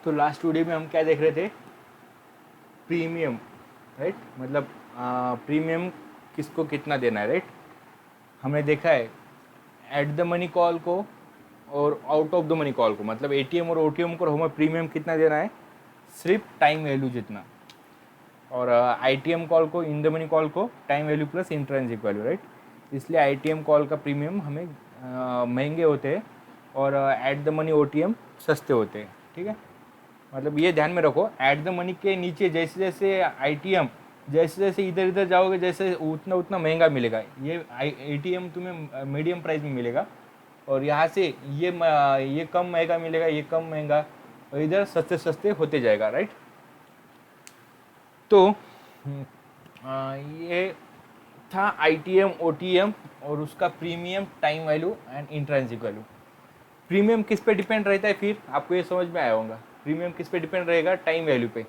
तो last video में हम क्या देख रहे थे, प्रीमियम, राइट, मतलब प्रीमियम किसको कितना देना है, राइट। हमने देखा है एट द मनी कॉल को और out of the money call को, मतलब एटीएम और ओटीएम को हमें प्रीमियम कितना देना है, सिर्फ टाइम वैल्यू जितना, और आईटीएम कॉल को, इन द मनी कॉल को time value plus intrinsic value, right. इसलिए आईटीएम कॉल का प्रीमियम हमें महंगे होते हैं और एट द मनी ओटीएम सस्ते होते हैं, ठीक है। मतलब ये ध्यान में रखो, एट द मनी के नीचे जैसे जैसे आईटीएम, जैसे जैसे इधर इधर जाओगे जैसे उतना उतना महंगा मिलेगा। ये एटीएम तुम्हें मीडियम प्राइस में मिलेगा और यहाँ से ये कम महंगा मिलेगा, ये कम महंगा, और इधर सस्ते सस्ते होते जाएगा, राइट। तो ये था आईटीएम ओटीएम और उसका premium, time value and intrinsic value. Premium किस पे डिपेंड रहता है, फिर आपको ये समझ में आया होगा। प्रीमियम किस पे डिपेंड रहेगा, टाइम वैल्यू पे,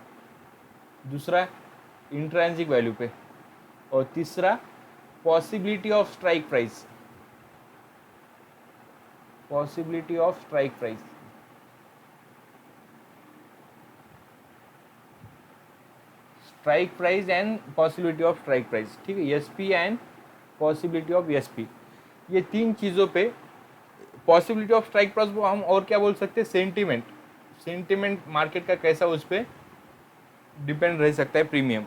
दूसरा इंट्रिंसिक वैल्यू पे, और तीसरा possibility of strike price, possibility of strike price. Strike price and possibility of strike price, ठीक है, SP and possibility of SP. ये तीन चीज़ों पे, पॉसिबिलिटी ऑफ स्ट्राइक प्राइस को हम और क्या बोल सकते हैं, सेंटीमेंट, सेंटीमेंट मार्केट का कैसा उस पर डिपेंड रह सकता है प्रीमियम।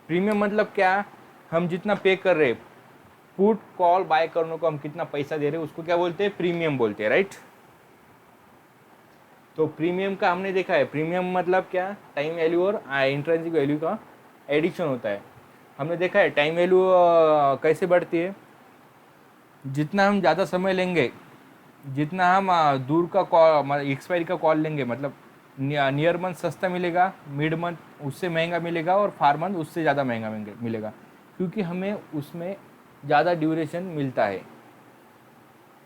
प्रीमियम मतलब क्या, हम जितना पे कर रहे हैं, पुट कॉल बाय करने को हम कितना पैसा दे रहे हैं, उसको क्या बोलते हैं, प्रीमियम बोलते हैं, राइट। तो प्रीमियम का हमने देखा है, प्रीमियम मतलब क्या, टाइम वैल्यू और इंट्रिंसिक वैल्यू का एडिक्शन होता है। हमने देखा है टाइम वैल्यू कैसे बढ़ती है, जितना हम ज़्यादा समय लेंगे, जितना हम दूर का कॉल, एक्सपायरी का कॉल लेंगे, मतलब नियर मंथ सस्ता मिलेगा, मिड मंथ उससे महंगा मिलेगा, और फार मंथ उससे ज़्यादा महंगा मिलेगा, क्योंकि हमें उसमें ज़्यादा ड्यूरेशन मिलता है,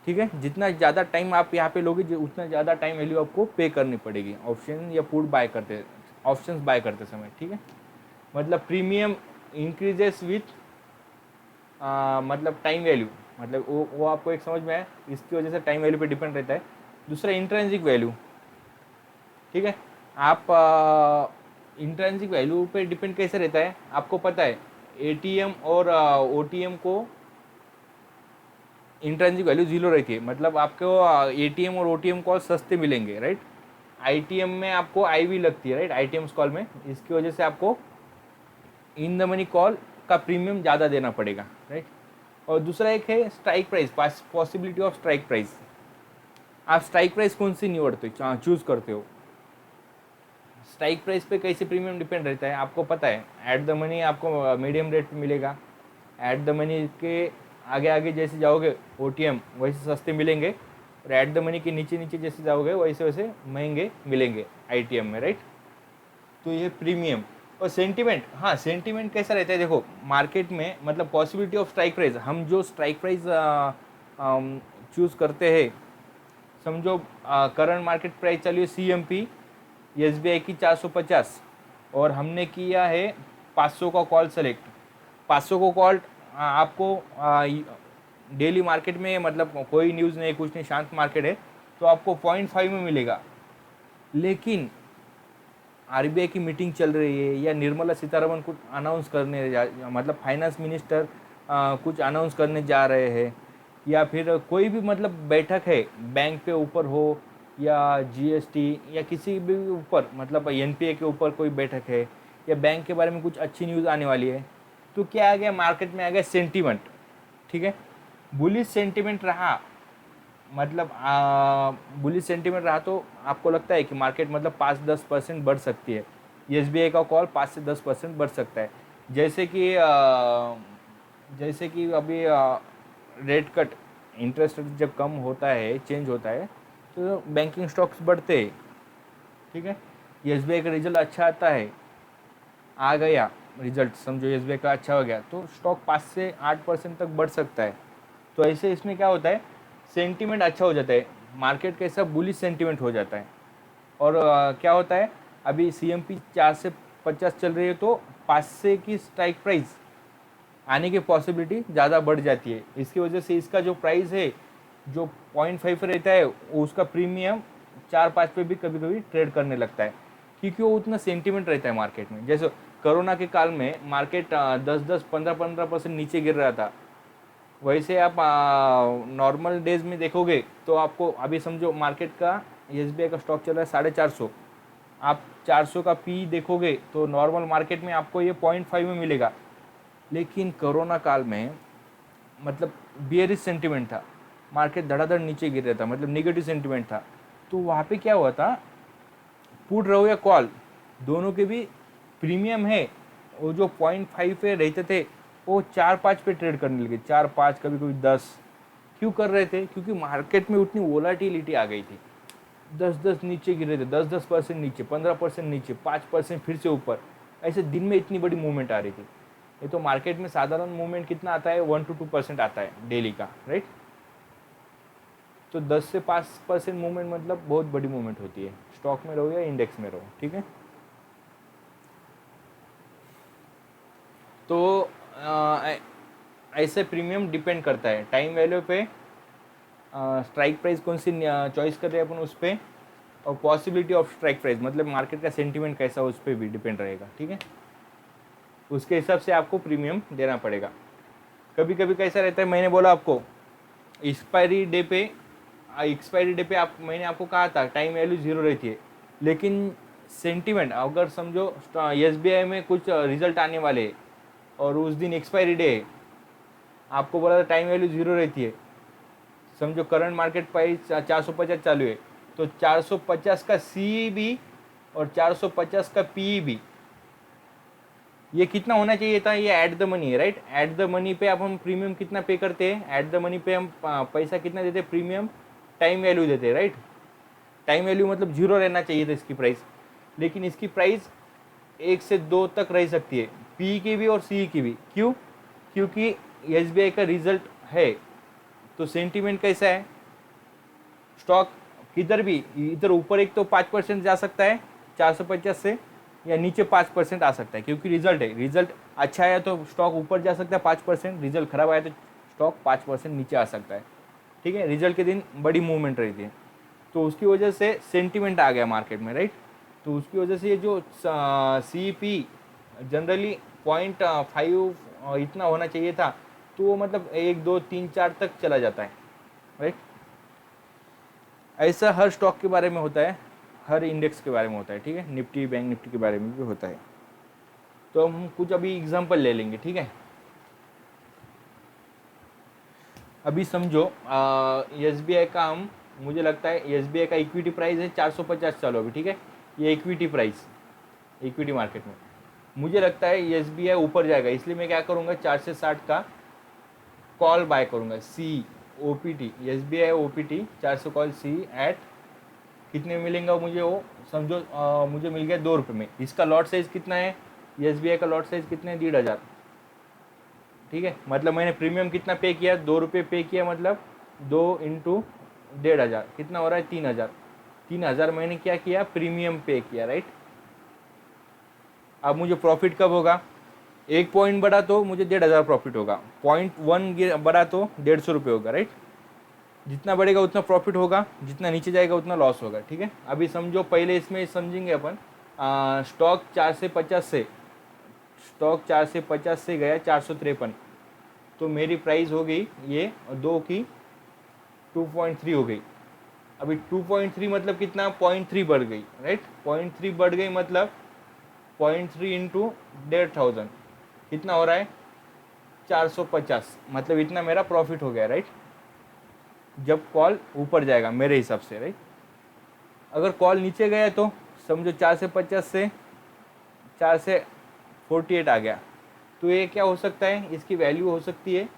ठीक है। जितना ज़्यादा टाइम आप यहाँ पे लोगे, उतना ज़्यादा टाइम वैल्यू आपको पे करनी पड़ेगी ऑप्शन या पुट बाय करते, ऑप्शंस बाय करते समय, ठीक है। मतलब प्रीमियम इंक्रीजेस विथ मतलब टाइम वैल्यू, मतलब वो आपको एक समझ में आया, इसकी वजह से टाइम वैल्यू पे डिपेंड रहता है। दूसरा इंट्रिंसिक वैल्यू, ठीक है। आप इंट्रिंसिक वैल्यू पे डिपेंड कैसे रहता है, आपको पता है एटीएम और ओटीएम को इंट्रिंसिक वैल्यू 0 रहती है, मतलब आपको एटीएम और ओटीएम कॉल सस्ते मिलेंगे, राइट। आईटीएम में आपको आईवी लगती है, राइट, आईटीएम कॉल में, इसकी वजह से आपको इन द मनी कॉल का प्रीमियम ज़्यादा देना पड़ेगा, राइट। और दूसरा एक है strike price, possibility of strike price. आप स्ट्राइक प्राइस कौन सी निवड़ते हो, चूज करते हो। स्ट्राइक प्राइस पे कैसे प्रीमियम डिपेंड रहता है, आपको पता है एट द मनी आपको मीडियम रेट पे मिलेगा, एट द मनी के आगे आगे जैसे जाओगे ओटीएम वैसे सस्ते मिलेंगे, और एट द मनी के नीचे नीचे जैसे जाओगे वैसे वैसे महंगे मिलेंगे आईटीएम में, राइट। तो ये प्रीमियम। और सेंटीमेंट, हाँ सेंटीमेंट कैसा रहता है, देखो मार्केट में, मतलब पॉसिबिलिटी ऑफ स्ट्राइक प्राइस, हम जो स्ट्राइक प्राइस चूज़ करते हैं, समझो करंट मार्केट प्राइस चली है सीएमपी एसबीआई की 450, और हमने किया है 500 का कॉल सेलेक्ट। 500 को कॉल आपको डेली मार्केट में, मतलब कोई न्यूज़ नहीं, कुछ नहीं, शांत मार्केट है, तो आपको 0.5 में मिलेगा। लेकिन आरबीआई की मीटिंग चल रही है, या निर्मला सीतारमण कुछ अनाउंस करने मतलब फाइनेंस मिनिस्टर कुछ अनाउंस करने जा रहे हैं, या फिर कोई भी मतलब बैठक है बैंक पे ऊपर हो, या जीएसटी या किसी भी ऊपर, मतलब एनपीए के ऊपर कोई बैठक है, या बैंक के बारे में कुछ अच्छी न्यूज़ आने वाली है, तो क्या आ गया, मार्केट में आ गया सेंटीमेंट, ठीक है। बुलिश सेंटीमेंट रहा, मतलब बुलिश सेंटीमेंट रहा, तो आपको लगता है कि मार्केट मतलब 5-10% बढ़ सकती है, एसबीआई का कॉल 5 से 10% बढ़ सकता है। जैसे कि अभी रेट कट, इंटरेस्ट रेट जब कम होता है, चेंज होता है, तो बैंकिंग स्टॉक्स बढ़ते हैं, ठीक है। एसबीआई का रिजल्ट अच्छा आता है, आ गया रिजल्ट, समझो एसबीआई का अच्छा हो गया, तो स्टॉक 5 से 8% तक बढ़ सकता है। तो ऐसे इसमें क्या होता है, सेंटीमेंट अच्छा हो जाता है, मार्केट कैसा बुलिश सेंटीमेंट हो जाता है। और क्या होता है, अभी सीएमपी 4 से 50 चल रही है, तो 5 से की स्ट्राइक प्राइस आने की पॉसिबिलिटी ज़्यादा बढ़ जाती है। इसकी वजह से इसका जो प्राइस है, जो 0.5 रहता है, उसका प्रीमियम 4-5 पे भी कभी कभी ट्रेड करने लगता है, क्योंकि वो उतना सेंटीमेंट रहता है मार्केट में। जैसे कोरोना के काल में मार्केट 10-10, 15-15% नीचे गिर रहा था, वैसे आप नॉर्मल डेज में देखोगे तो आपको अभी समझो मार्केट का SBI का स्टॉक चल रहा है 450, आप 400 का पी देखोगे तो नॉर्मल मार्केट में आपको ये 0.5 में मिलेगा। लेकिन कोरोना काल में मतलब बियरिश सेंटिमेंट था, मार्केट धड़ाधड़ नीचे गिर रहा था, मतलब निगेटिव सेंटिमेंट था। तो वहाँ पे क्या हुआ था, पुट रहो या कॉल दोनों के भी प्रीमियम है, वो जो 0.5 पे रहते थे वो 4-5 पे ट्रेड करने लगे, 4-5 कभी कभी 10। क्यों कर रहे थे, क्योंकि मार्केट में उतनी वोलाटिलिटी आ गई थी, 10-10 नीचे गिर रहे थे, 10-10% नीचे, 15% नीचे, 5% फिर से ऊपर, ऐसे दिन में इतनी बड़ी मूवमेंट आ रही थी। ये तो मार्केट में साधारण मूवमेंट कितना आता है, 1-2% आता है डेली का, राइट। तो 10 से 5% मूवमेंट मतलब बहुत बड़ी मूवमेंट होती है, स्टॉक में रहो या इंडेक्स में रहो, ठीक है। तो ऐसे प्रीमियम डिपेंड करता है टाइम वैल्यू पे, स्ट्राइक प्राइस कौन सी चॉइस कर रहे हैं अपन उस पर, और पॉसिबिलिटी ऑफ स्ट्राइक प्राइस मतलब मार्केट का सेंटीमेंट कैसा उस पर भी डिपेंड रहेगा, ठीक है। उसके हिसाब से आपको प्रीमियम देना पड़ेगा। कभी कभी कैसा रहता है, मैंने बोला आपको एक्सपायरी डे पे मैंने आपको कहा था टाइम वैल्यू 0 रहती है, लेकिन सेंटीमेंट अगर समझो SBI में कुछ रिजल्ट आने वाले हैं और उस दिन एक्सपायरी डे है, आपको बोला था टाइम वैल्यू 0 रहती है। समझो करंट मार्केट प्राइस 450 चालू है, तो 450 का सी भी और 450 का पी भी, ये कितना होना चाहिए था, ये एट द मनी है, राइट। एट द मनी पे अब हम प्रीमियम कितना पे करते हैं, एट द मनी पे हम पैसा कितना देते हैं, प्रीमियम टाइम वैल्यू देते हैं, राइट। टाइम वैल्यू मतलब 0 रहना चाहिए था इसकी प्राइस, लेकिन इसकी प्राइस 1 से 2 तक रह सकती है, पी की भी और सी की भी। क्यों, क्योंकि SBI का रिजल्ट है, तो सेंटीमेंट कैसा है, स्टॉक किधर भी, इधर ऊपर एक तो 5% जा सकता है 450 से, या नीचे 5% आ सकता है, क्योंकि रिजल्ट है। रिजल्ट अच्छा आया तो स्टॉक ऊपर जा सकता है 5%, रिजल्ट खराब आया तो स्टॉक 5% नीचे आ सकता है, ठीक है। रिजल्ट के दिन बड़ी मूवमेंट रहती है, तो उसकी वजह से सेंटीमेंट आ गया मार्केट में, राइट। तो उसकी वजह से ये जो CP जनरली 0.5 इतना होना चाहिए था, तो वो मतलब 1, 2, 3, 4 तक चला जाता है, राइट। ऐसा हर स्टॉक के बारे में होता है, हर इंडेक्स के बारे में होता है, ठीक है। निफ्टी, बैंक निफ्टी के बारे में भी होता है। तो हम कुछ अभी एग्जांपल ले लेंगे, ठीक है। अभी समझो SBI का मुझे लगता है SBI का इक्विटी प्राइस है 450 चालू अभी, ठीक है। ये इक्विटी प्राइस, इक्विटी मार्केट में मुझे लगता है SBI ऊपर जाएगा, इसलिए मैं क्या करूँगा, 4 से 60 का कॉल बाय करूँगा, COPT, SBI OPT 400 कॉल सी एट कितने में मिलेगा मुझे, वो समझो मुझे मिल गया 2 रुपये में। इसका लॉट साइज कितना है, SBI का लॉट साइज कितना है, 1,500, ठीक है। मतलब मैंने प्रीमियम कितना पे किया, 2 रुपये पे किया, मतलब 2 इंटू 1,500 कितना हो रहा है, 3,000। 3,000 मैंने क्या किया, प्रीमियम पे किया, राइट। अब मुझे प्रॉफिट कब होगा, 1 पॉइंट बढ़ा तो मुझे 1,500 प्रॉफिट होगा, 0.1 बढ़ा तो 150 रुपये होगा, राइट। जितना बढ़ेगा उतना प्रॉफिट होगा, जितना नीचे जाएगा उतना लॉस होगा, ठीक है। अभी समझो पहले इसमें समझेंगे अपन, स्टॉक 450 से गया 453, तो मेरी प्राइस हो गई ये 2 की 2.3 हो गई। अभी 2.3 मतलब कितना, 0.3 बढ़ गई, राइट। 0.3 बढ़ गई मतलब 0.3 इंटू 1,500 कितना हो रहा है, 450, मतलब इतना मेरा प्रॉफिट हो गया, राइट। जब कॉल ऊपर जाएगा मेरे हिसाब से, राइट। अगर कॉल नीचे गया तो समझो 4 से 48 आ गया, तो ये क्या हो सकता है, इसकी वैल्यू हो सकती है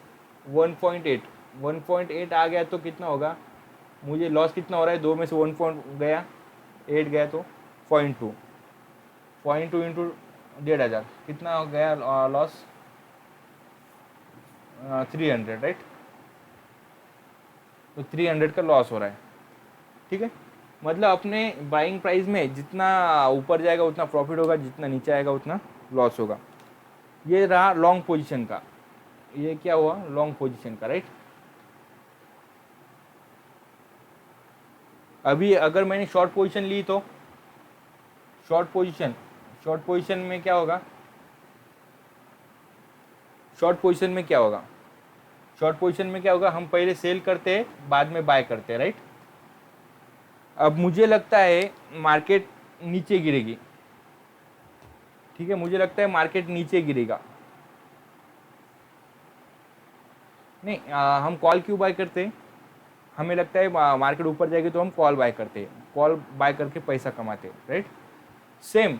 1.8। 1.8 आ गया तो कितना होगा, मुझे लॉस कितना हो रहा है, 2 में से 1 पॉइंट गया, 8 गया तो 0.2 इंटू 1,500 कितना हो गया लॉस, 300, राइट। तो 300 का लॉस हो रहा है, ठीक है। मतलब अपने बाइंग प्राइस में जितना ऊपर जाएगा उतना प्रॉफिट होगा, जितना नीचे आएगा उतना लॉस होगा। ये रहा लॉन्ग पोजीशन का, ये क्या हुआ, लॉन्ग पोजीशन का, राइट। अभी अगर मैंने शॉर्ट पोजीशन ली तो शॉर्ट पोजीशन में क्या होगा, शॉर्ट पोजीशन में क्या होगा, शॉर्ट पोजीशन में क्या होगा, हम पहले सेल करते हैं बाद में बाय करते हैं, राइट। अब मुझे लगता है मार्केट नीचे गिरेगी, ठीक है, मुझे लगता है मार्केट नीचे गिरेगा, नहीं हम कॉल क्यों बाय करते हैं, हमें लगता है मार्केट ऊपर जाएगी तो हम कॉल बाय करते हैं, कॉल बाय करके पैसा कमाते हैं, राइट। सेम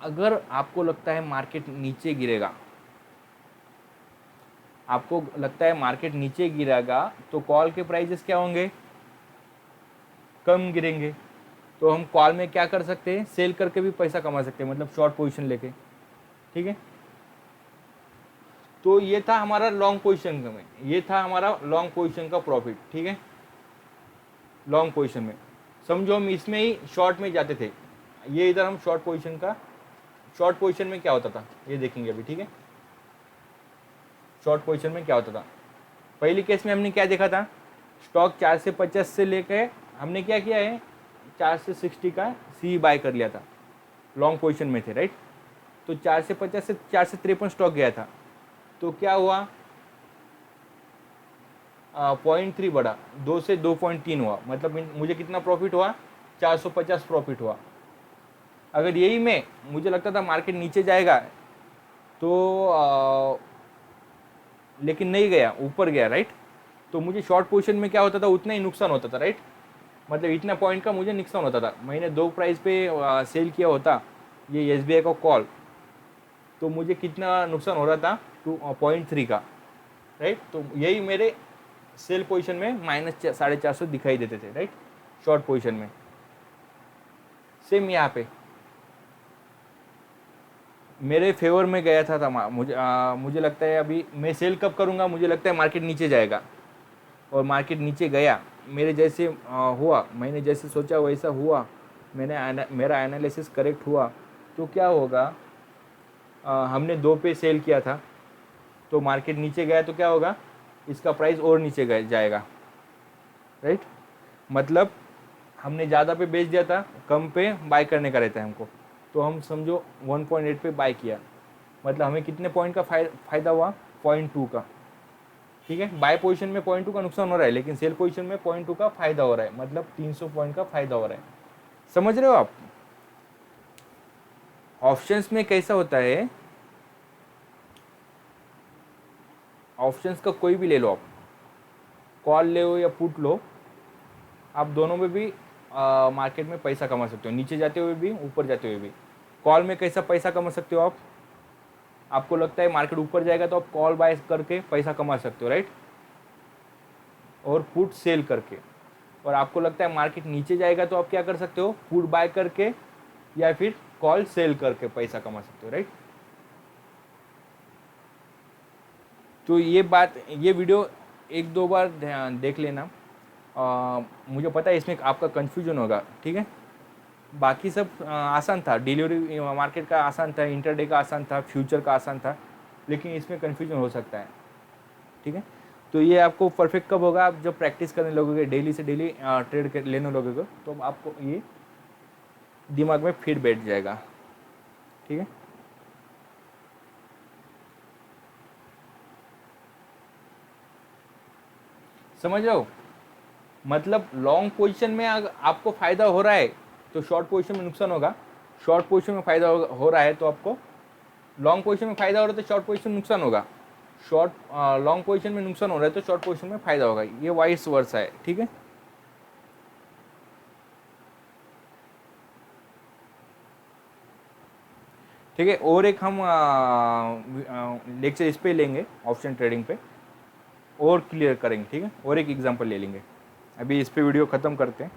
अगर आपको लगता है मार्केट नीचे गिरेगा, आपको लगता है मार्केट नीचे गिरेगा तो कॉल के प्राइजेस क्या होंगे, कम गिरेंगे, तो हम कॉल में क्या कर सकते हैं, सेल करके भी पैसा कमा सकते हैं, मतलब शॉर्ट पोजीशन लेके, ठीक है। तो ये था हमारा लॉन्ग पोजीशन में, ये था हमारा लॉन्ग पोजीशन का प्रॉफिट, ठीक है। लॉन्ग पोजीशन में समझो हम इसमें ही शॉर्ट में जाते थे, ये इधर हम शॉर्ट पोजीशन का, शॉर्ट पोजीशन में क्या होता था ये देखेंगे अभी, ठीक है। शॉर्ट पोजीशन में क्या होता था, पहली केस में हमने क्या देखा था, स्टॉक 4 से 50 से लेके हमने क्या किया है, 4 से 60 का सी बाय कर लिया था, लॉन्ग पोजीशन में थे, राइट। तो 4 से 50 से 4 से 53 स्टॉक गया था, तो क्या हुआ, 0.3 बढ़ा, 2 से 2.3 हुआ, मतलब मुझे कितना प्रॉफिट हुआ, 450 प्रॉफिट हुआ। अगर यही में मुझे लगता था मार्केट नीचे जाएगा तो लेकिन नहीं गया, ऊपर गया, राइट, तो मुझे शॉर्ट पोजीशन में क्या होता था, उतना ही नुकसान होता था, राइट, मतलब इतना पॉइंट का मुझे नुकसान होता था। मैंने 2 प्राइस पे सेल किया होता ये SBI का कॉल, तो मुझे कितना नुकसान हो रहा था, 2.3 का, राइट। तो यही मेरे सेल पोजीशन में -450 दिखाई देते थे, राइट, शॉर्ट पोजीशन में। सेम यहाँ पे मेरे फेवर में गया था मुझे लगता है अभी मैं सेल कब करूँगा, मुझे लगता है मार्केट नीचे जाएगा, और मार्केट नीचे गया, मेरे जैसे हुआ, मैंने जैसे सोचा वैसा हुआ, मेरा एनालिसिस करेक्ट हुआ, तो क्या होगा, हमने 2 पे सेल किया था, तो मार्केट नीचे गया तो क्या होगा, इसका प्राइस और नीचे जाएगा, राइट, मतलब हमने ज़्यादा पे बेच दिया था, कम पे बाय करने का रहता है हमको, तो हम समझो 1.8 पे बाय किया, मतलब हमें कितने पॉइंट का फ़ायदा हुआ, 0.2 का, ठीक है। बाय पोजीशन में 0.2 का नुकसान हो रहा है, लेकिन सेल पोजीशन में 0.2 का फ़ायदा हो रहा है, मतलब 300 पॉइंट का फ़ायदा हो रहा है, समझ रहे हो आप। ऑप्शंस में कैसा होता है, ऑप्शंस का कोई भी ले लो आप, कॉल ले लो या पुट लो, आप दोनों में भी मार्केट में पैसा कमा सकते हो, नीचे जाते हुए भी ऊपर जाते हुए भी। कॉल में कैसा पैसा कमा सकते हो आप, आपको लगता है मार्केट ऊपर जाएगा तो आप कॉल बाय करके पैसा कमा सकते हो, राइट, और पुट सेल करके। और आपको लगता है मार्केट नीचे जाएगा तो आप क्या कर सकते हो, पुट बाय करके या फिर कॉल सेल करके पैसा कमा सकते हो, राइट। तो ये वीडियो 1-2 बार देख लेना, मुझे पता है इसमें आपका कन्फ्यूजन होगा, ठीक है। बाकी सब आसान था, डिलीवरी मार्केट का आसान था, इंटरडे का आसान था, फ्यूचर का आसान था, लेकिन इसमें कन्फ्यूजन हो सकता है, ठीक है। तो ये आपको परफेक्ट कब होगा, आप जब प्रैक्टिस करने लगोगे, डेली से डेली ट्रेड लेने लगोगे, तो आपको ये दिमाग में फिर बैठ जाएगा, ठीक है। समझ रहे हो, मतलब लॉन्ग पोजीशन में अगर आपको फ़ायदा हो रहा है तो शॉर्ट पोजीशन में नुकसान होगा, शॉर्ट पोजीशन में फ़ायदा हो रहा है तो आपको लॉन्ग पोजीशन में फ़ायदा हो रहा है तो शॉर्ट पोजीशन में नुकसान होगा, लॉन्ग पोजीशन में नुकसान हो रहा है तो शॉर्ट पोजीशन में फ़ायदा होगा, ये वाइस वर्सा है, ठीक है। ठीक है, और एक हम लेक्चर इस पे लेंगे, ऑप्शन ट्रेडिंग पे, और क्लियर करेंगे, ठीक है, और एक एग्जांपल ले लेंगे। अभी इस पे वीडियो ख़त्म करते हैं।